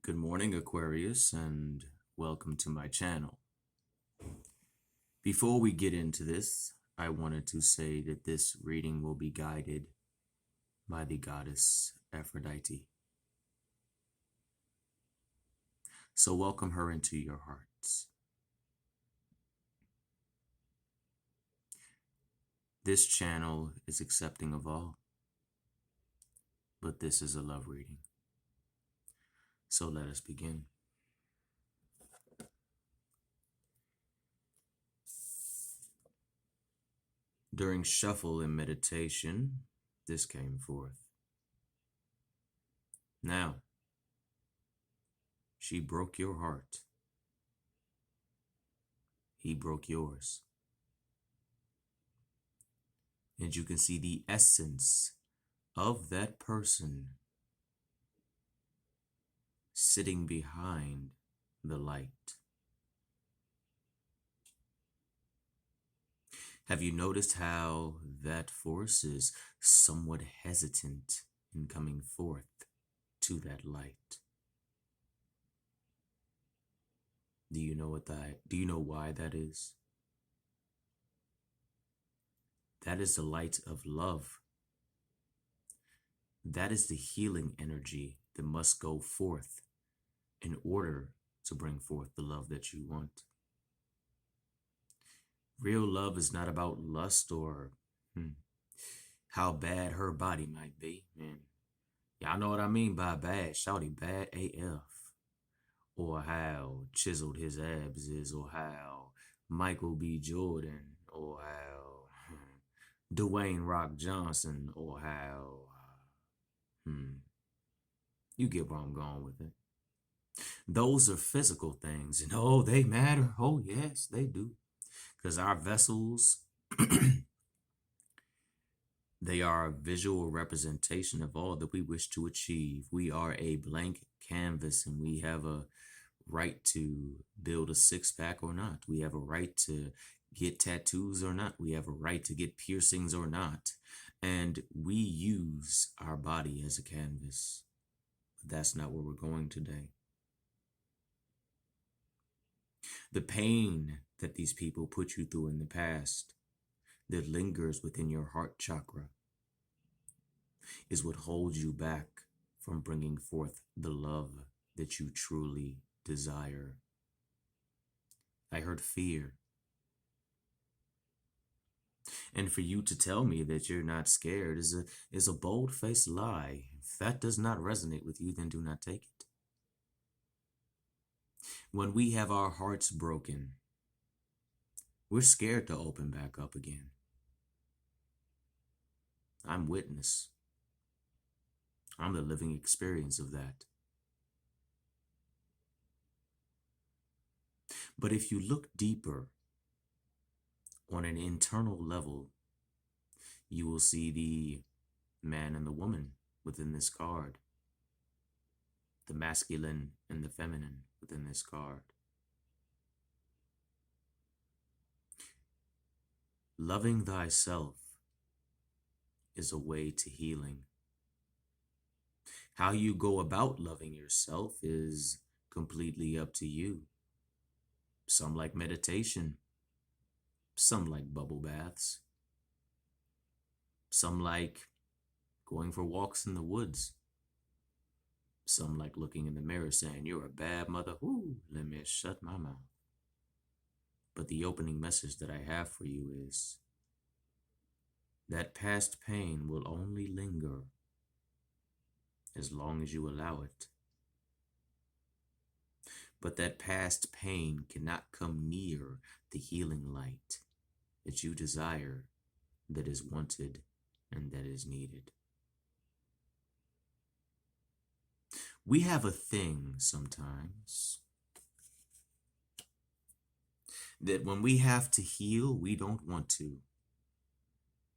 Good morning, Aquarius, and welcome to my channel. Before we get into this, I wanted to say that this reading will be guided by the goddess Aphrodite. So welcome her into your hearts. This channel is accepting of all, but this is a love reading. So let us begin. During shuffle and meditation, this came forth. Now, she broke your heart. He broke yours. And you can see the essence of that person sitting behind the light. Have you noticed how that force is somewhat hesitant in coming forth to that light? Do you know why that is? That is the light of love. That is the healing energy that must go forth in order to bring forth the love that you want. Real love is not about lust or how bad her body might be. And y'all know what I mean by bad. Shawty bad AF. Or how chiseled his abs is, or how Michael B. Jordan, or how Dwayne Rock Johnson, or how you get where I'm going with it. Those are physical things, and oh, they matter. Oh, yes, they do. Because our vessels, they are a visual representation of all that we wish to achieve. We are a blank canvas, and we have a right to build a six-pack or not. We have a right to get tattoos or not. We have a right to get piercings or not. And we use our body as a canvas. But that's not where we're going today. The pain that these people put you through in the past that lingers within your heart chakra is what holds you back from bringing forth the love that you truly desire. I heard fear. And for you to tell me that you're not scared is a bold-faced lie. If that does not resonate with you, then do not take it. When we have our hearts broken, we're scared to open back up again. I'm witness. I'm the living experience of that. But if you look deeper on an internal level, you will see the man and the woman within this card, the masculine and the feminine within this card. Loving thyself is a way to healing. How you go about loving yourself is completely up to you. Some like meditation. Some like bubble baths. Some like going for walks in the woods. Some like looking in the mirror saying, "You're a bad mother. Ooh, let me shut my mouth." But the opening message that I have for you is that past pain will only linger as long as you allow it. But that past pain cannot come near the healing light that you desire, that is wanted, and that is needed. We have a thing sometimes that when we have to heal, we don't want to.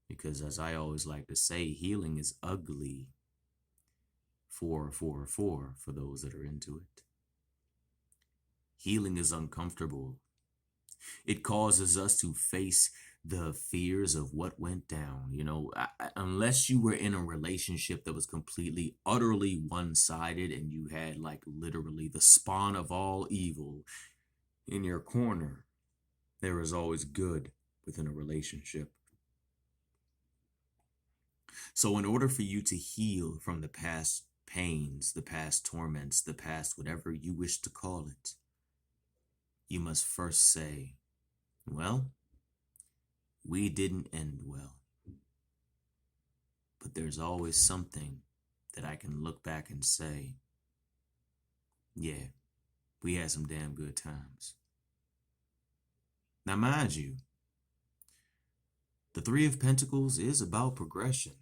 Because as I always like to say, healing is ugly. 444 for those that are into it. Healing is uncomfortable. It causes us to face the fears of what went down. Unless you were in a relationship that was completely, utterly one-sided and you had like literally the spawn of all evil in your corner, there is always good within a relationship. So in order for you to heal from the past pains, the past torments, the past whatever you wish to call it, you must first say, well, we didn't end well. But there's always something that I can look back and say, yeah, we had some damn good times. Now, mind you, the Three of Pentacles is about progression.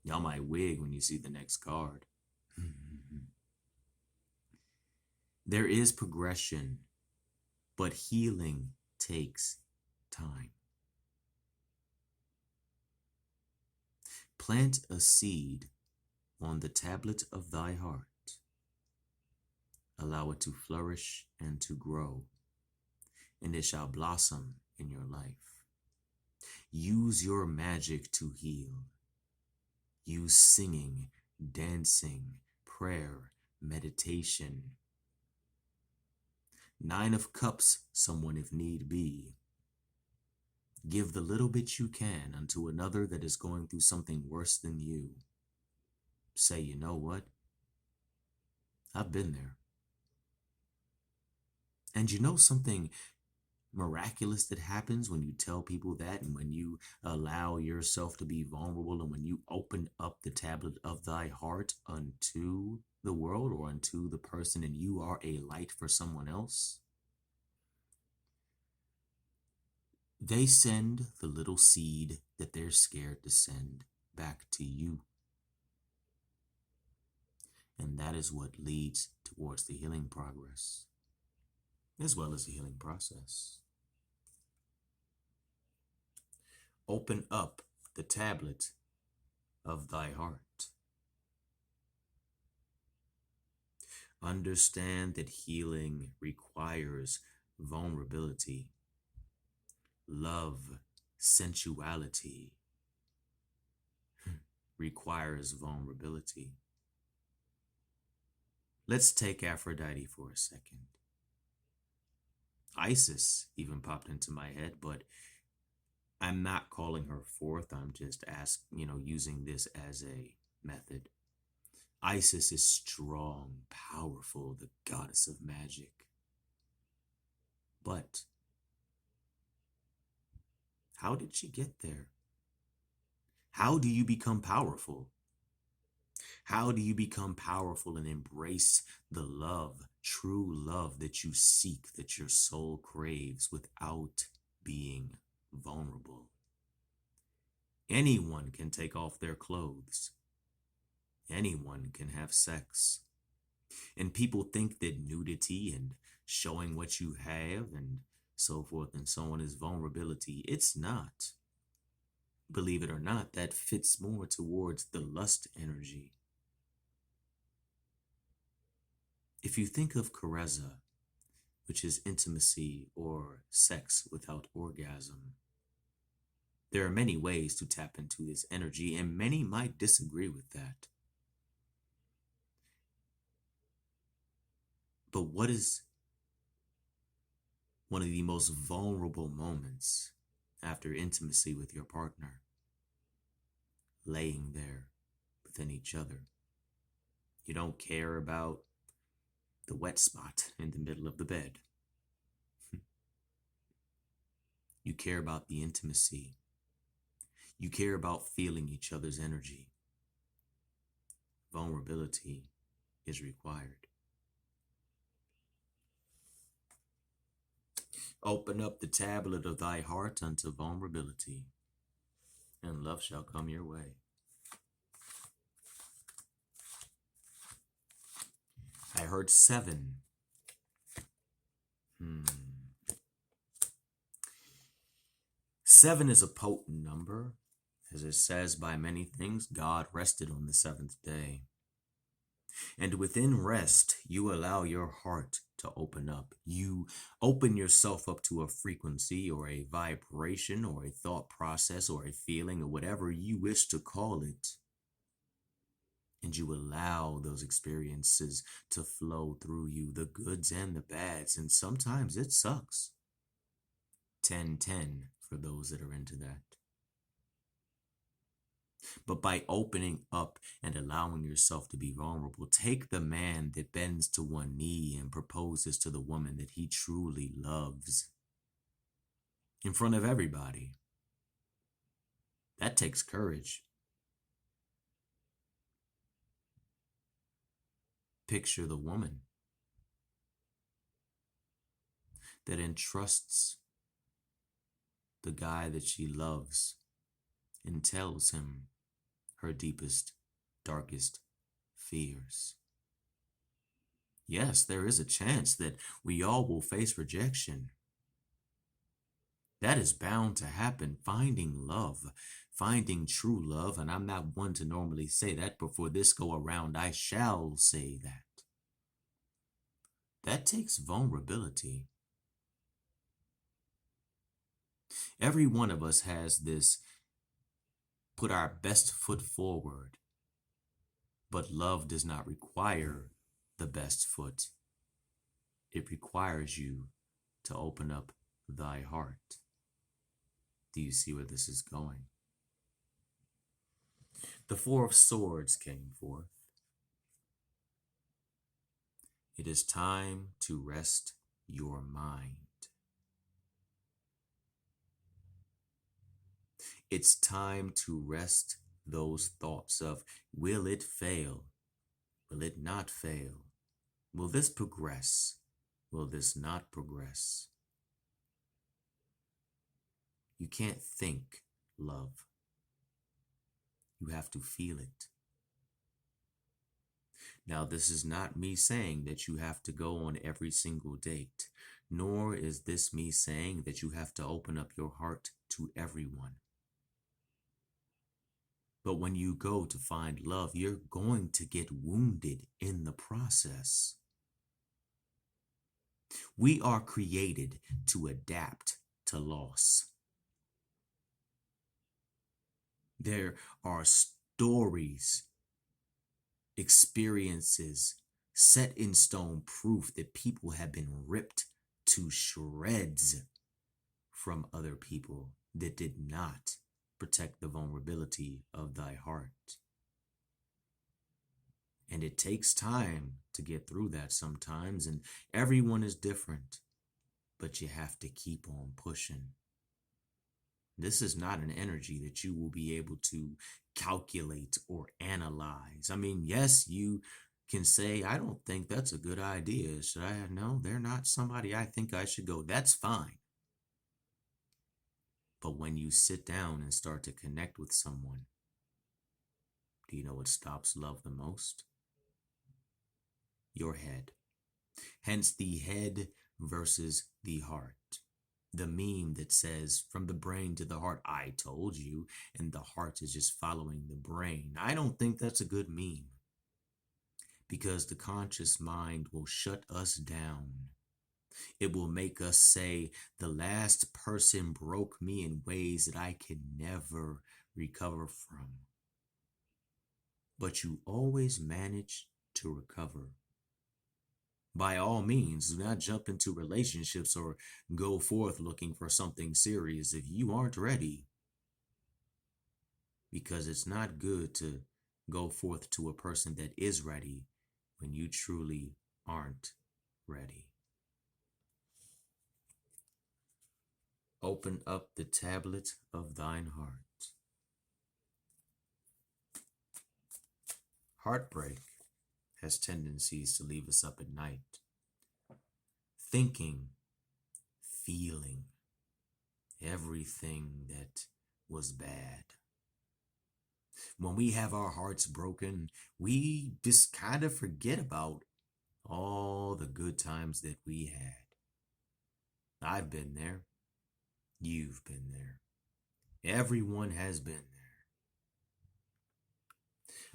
Y'all might wig when you see the next card. There is progression, but healing takes time. Plant a seed on the tablet of thy heart. Allow it to flourish and to grow, and it shall blossom in your life. Use your magic to heal. Use singing, dancing, prayer, meditation. 9 of Cups, someone if need be. Give the little bit you can unto another that is going through something worse than you. Say, you know what? I've been there. And you know something miraculous that happens when you tell people that, and when you allow yourself to be vulnerable, and when you open up the tablet of thy heart unto the world or unto the person, and you are a light for someone else? They send the little seed that they're scared to send back to you. And that is what leads towards the healing progress, as well as the healing process. Open up the tablet of thy heart. Understand that healing requires vulnerability, love, sensuality requires vulnerability. Let's take Aphrodite for a second. Isis even popped into my head, but I'm not calling her forth. I'm just using this as a method. Isis is strong, powerful, the goddess of magic. But how did she get there? How do you become powerful? How do you become powerful and embrace the love, true love that you seek, that your soul craves, without being vulnerable? Anyone can take off their clothes. Anyone can have sex. And people think that nudity and showing what you have and so forth and so on is vulnerability. It's not. Believe it or not, that fits more towards the lust energy. If you think of carezza, which is intimacy or sex without orgasm, there are many ways to tap into this energy, and many might disagree with that. But what is one of the most vulnerable moments after intimacy with your partner? Laying there within each other. You don't care about the wet spot in the middle of the bed. You care about the intimacy. You care about feeling each other's energy. Vulnerability is required. Open up the tablet of thy heart unto vulnerability, and love shall come your way. I heard 7. 7 is a potent number. As it says by many things, God rested on the 7th day. And within rest, you allow your heart to open up. You open yourself up to a frequency or a vibration or a thought process or a feeling or whatever you wish to call it. And you allow those experiences to flow through you, the goods and the bads. And sometimes it sucks. 10-10 for those that are into that. But by opening up and allowing yourself to be vulnerable, take the man that bends to one knee and proposes to the woman that he truly loves in front of everybody. That takes courage. Picture the woman that entrusts the guy that she loves and tells him her deepest, darkest fears. Yes, there is a chance that we all will face rejection. That is bound to happen. Finding love, finding true love, and I'm not one to normally say that, but for this go around, I shall say that. That takes vulnerability. Every one of us has this put our best foot forward, but love does not require the best foot. It requires you to open up thy heart. Do you see where this is going? The Four of Swords came forth. It is time to rest your mind. It's time to rest those thoughts of, will it fail? Will it not fail? Will this progress? Will this not progress? You can't think love. You have to feel it. Now, this is not me saying that you have to go on every single date, nor is this me saying that you have to open up your heart to everyone. But when you go to find love, you're going to get wounded in the process. We are created to adapt to loss. There are stories, experiences, set in stone proof that people have been ripped to shreds from other people that did not protect the vulnerability of thy heart. And it takes time to get through that sometimes, and everyone is different, but you have to keep on pushing. This is not an energy that you will be able to calculate or analyze. I mean, yes, you can say, I don't think that's a good idea. Should I? No, they're not somebody I think I should go. That's fine. But when you sit down and start to connect with someone, do you know what stops love the most? Your head. Hence the head versus the heart. The meme that says, from the brain to the heart, I told you, and the heart is just following the brain. I don't think that's a good meme, because the conscious mind will shut us down. It will make us say, the last person broke me in ways that I can never recover from. But you always manage to recover. By all means, do not jump into relationships or go forth looking for something serious if you aren't ready. Because it's not good to go forth to a person that is ready when you truly aren't ready. Open up the tablet of thine heart. Heartbreak has tendencies to leave us up at night, thinking, feeling everything that was bad. When we have our hearts broken, we just kind of forget about all the good times that we had. I've been there. You've been there. Everyone has been there.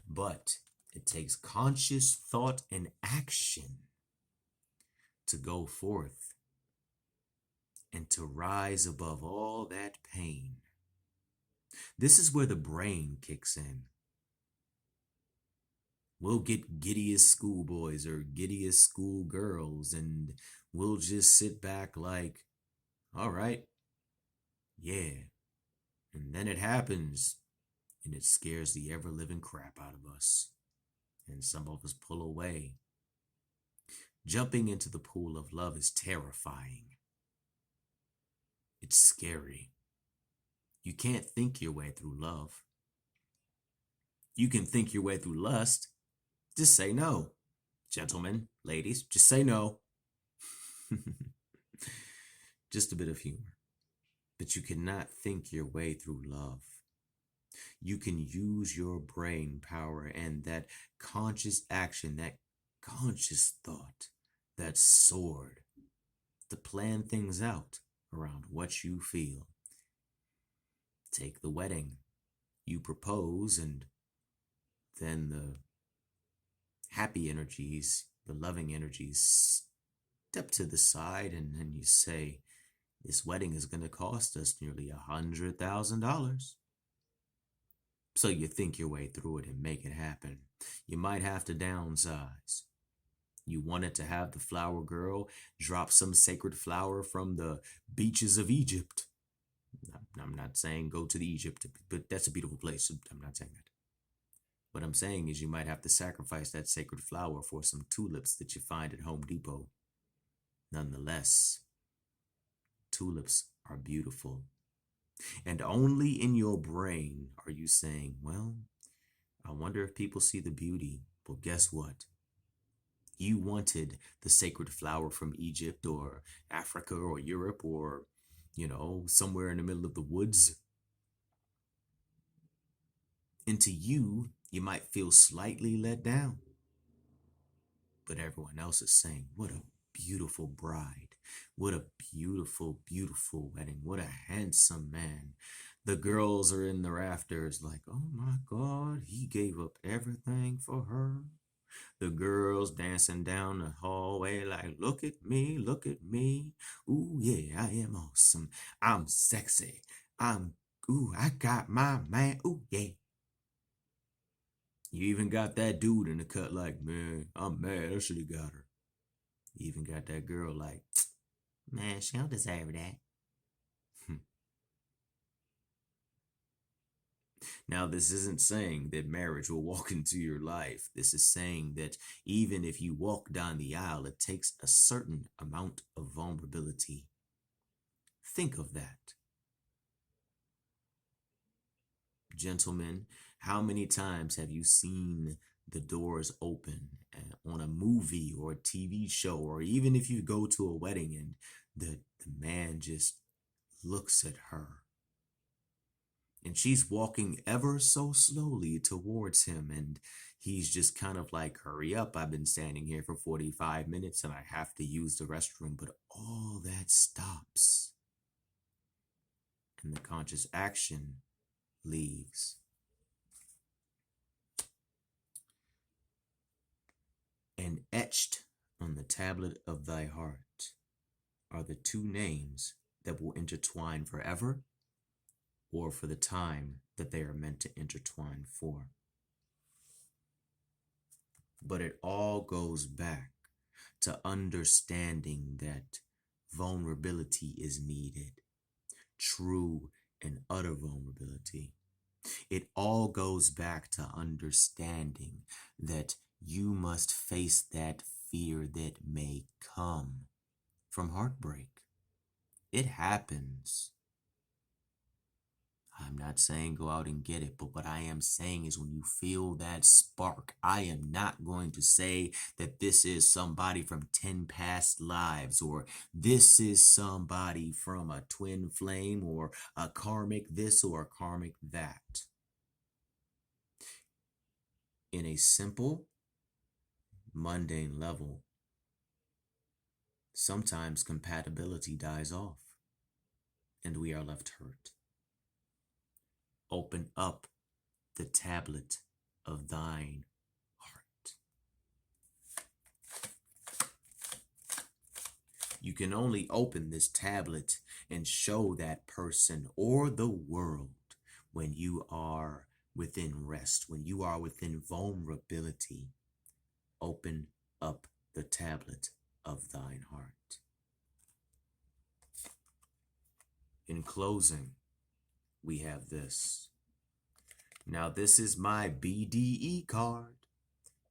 But It takes conscious thought and action to go forth and to rise above all that pain. This is where the brain kicks in. We'll get giddy as schoolboys or giddy as schoolgirls, and we'll just sit back like, all right, yeah. And then it happens, and it scares the ever living crap out of us. And some of us pull away. Jumping into the pool of love is terrifying. It's scary. You can't think your way through love. You can think your way through lust. Just say no. Gentlemen, ladies, just say no. Just a bit of humor. But you cannot think your way through love. You can use your brain power and that conscious action, that conscious thought, that sword, to plan things out around what you feel. Take the wedding. You propose, and then the happy energies, the loving energies step to the side, and then you say, this wedding is going to cost us nearly $100,000. So you think your way through it and make it happen. You might have to downsize. You wanted to have the flower girl drop some sacred flower from the beaches of Egypt. I'm not saying go to the Egypt, but that's a beautiful place. I'm not saying that. What I'm saying is you might have to sacrifice that sacred flower for some tulips that you find at Home Depot. Nonetheless, tulips are beautiful. And only in your brain are you saying, well, I wonder if people see the beauty. Well, guess what? You wanted the sacred flower from Egypt or Africa or Europe or, somewhere in the middle of the woods. And to you, you might feel slightly let down. But everyone else is saying, what a beautiful bride. What a beautiful, beautiful wedding. What a handsome man. The girls are in the rafters like, oh my God, he gave up everything for her. The girls dancing down the hallway like, look at me, look at me. Ooh, yeah, I am awesome. I'm sexy. I got my man. Ooh, yeah. You even got that dude in the cut like, man, I'm mad. I should have got her. You even got that girl like, man, she don't deserve that. Now, this isn't saying that marriage will walk into your life. This is saying that even if you walk down the aisle, it takes a certain amount of vulnerability. Think of that. Gentlemen, how many times have you seen the doors open on a movie or a TV show, or even if you go to a wedding and the man just looks at her and she's walking ever so slowly towards him, and he's just kind of like, hurry up, I've been standing here for 45 minutes and I have to use the restroom. But all that stops and the conscious action leaves. And etched on the tablet of thy heart are the two names that will intertwine forever, or for the time that they are meant to intertwine for. But it all goes back to understanding that vulnerability is needed. True and utter vulnerability. It all goes back to understanding that you must face that fear that may come from heartbreak. It happens. I'm not saying go out and get it, but what I am saying is when you feel that spark, I am not going to say that this is somebody from 10 past lives, or this is somebody from a twin flame, or a karmic this or a karmic that. In a simple, mundane level, sometimes compatibility dies off and we are left hurt. Open up the tablet of thine You can only open this tablet and show that person or the world when you are within rest, when you are within vulnerability. Open up the tablet of thine heart. In closing, we have this. Now, this is my BDE card,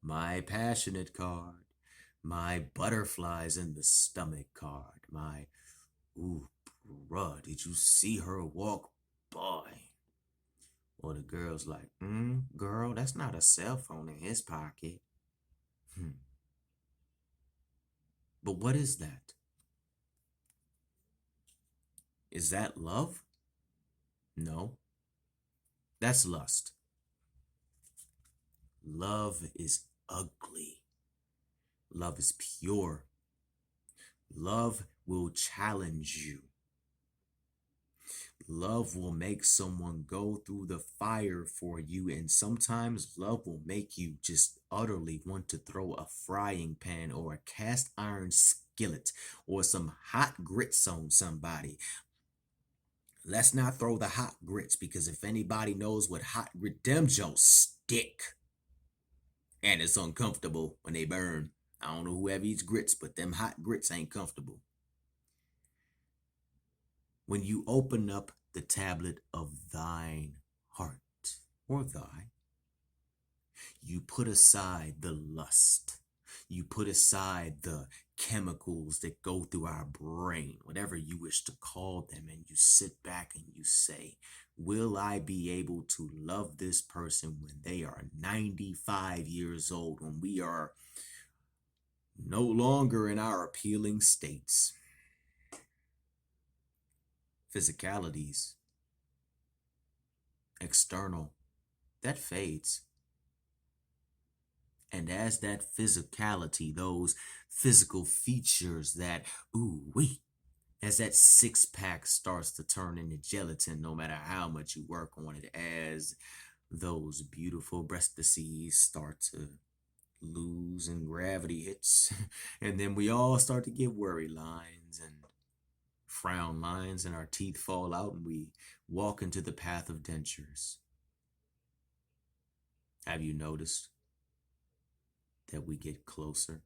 my passionate card, my butterflies in the stomach card, my, ooh, bruh, did you see her walk by? Or the girl's like, girl, that's not a cell phone in his pocket. But what is that? Is that love? No, that's lust. Love is ugly. Love is pure. Love will challenge you. Love will make someone go through the fire for you, and sometimes love will make you just utterly want to throw a frying pan or a cast iron skillet or some hot grits on somebody. Let's not throw the hot grits, because if anybody knows what hot grit, them jokes stick. And it's uncomfortable when they burn. I don't know whoever eats grits, but them hot grits ain't comfortable. When you open up the tablet of thine heart, or thy, you put aside the lust. You put aside the chemicals that go through our brain, whatever you wish to call them, and you sit back and you say, will I be able to love this person when they are 95 years old, when we are no longer in our appealing states? Physicalities, external, that fades. And as that physicality, those physical features, that as that six-pack starts to turn into gelatin, no matter how much you work on it, as those beautiful breastises start to lose and gravity hits, and then we all start to get worry lines and frown lines, and our teeth fall out, and we walk into the path of dentures. Have you noticed that we get closer?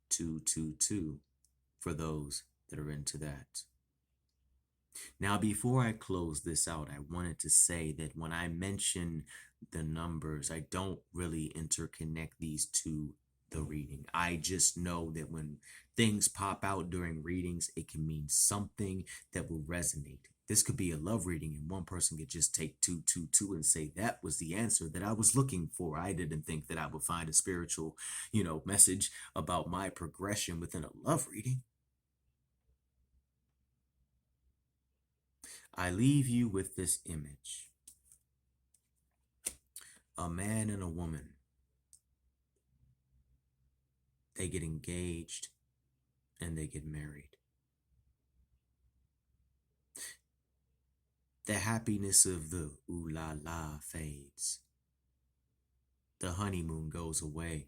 222 for those that are into that. Now, before I close this out, I wanted to say that when I mention the numbers, I don't really interconnect these to the reading. I just know that when things pop out during readings, it can mean something that will resonate. This could be a love reading, and one person could just take 222 and say, that was the answer that I was looking for. I didn't think that I would find a spiritual, message about my progression within a love reading. I leave you with this image. A man and a woman. They get engaged and they get married. The happiness of the ooh la la fades. The honeymoon goes away.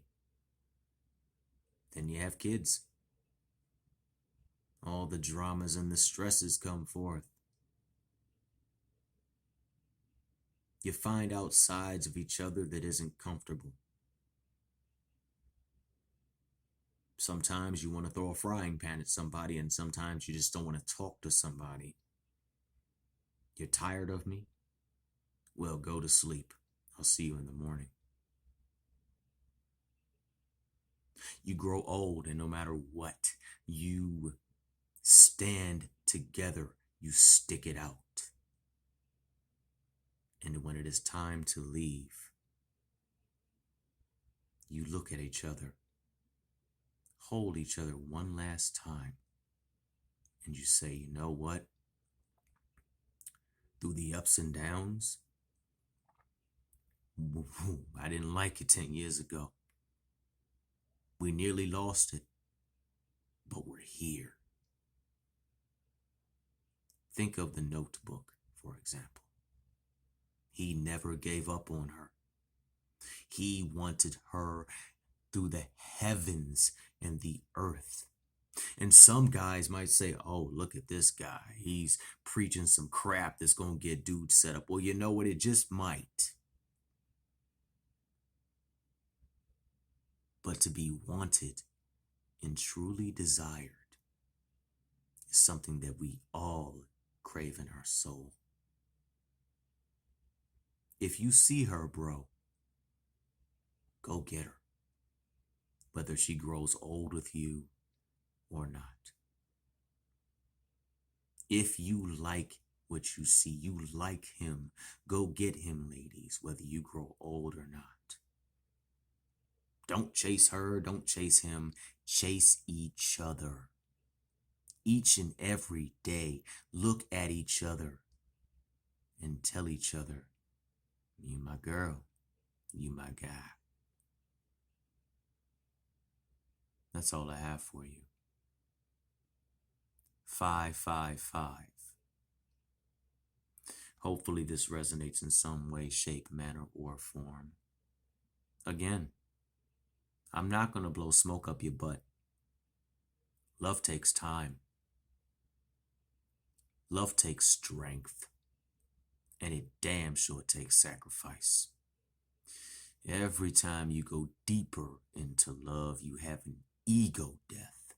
Then you have kids. All the dramas and the stresses come forth. You find out sides of each other that isn't comfortable. Sometimes you want to throw a frying pan at somebody, and sometimes you just don't want to talk to somebody. You're tired of me? Well, go to sleep. I'll see you in the morning. You grow old, and no matter what, you stand together. You stick it out. And when it is time to leave, you look at each other, hold each other one last time, and you say, you know what? Through the ups and downs, I didn't like it 10 years ago. We nearly lost it, but we're here. Think of the Notebook, for example. He never gave up on her. He wanted her through the heavens and the earth. And some guys might say, oh, look at this guy. He's preaching some crap that's going to get dudes set up. Well, you know what? It just might. But to be wanted and truly desired is something that we all crave in our soul. If you see her, bro, go get her. Whether she grows old with you or not. If you like what you see, you like him, go get him, ladies, whether you grow old or not. Don't chase her, don't chase him, chase each other. Each and every day, look at each other and tell each other, you my girl, you my guy. That's all I have for you. 555. Hopefully this resonates in some way, shape, manner, or form. Again, I'm not going to blow smoke up your butt. Love takes time. Love takes strength. And it damn sure takes sacrifice. Every time you go deeper into love, you have an ego death.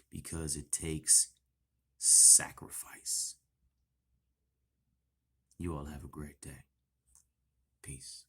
Because it takes sacrifice. You all have a great day. Peace.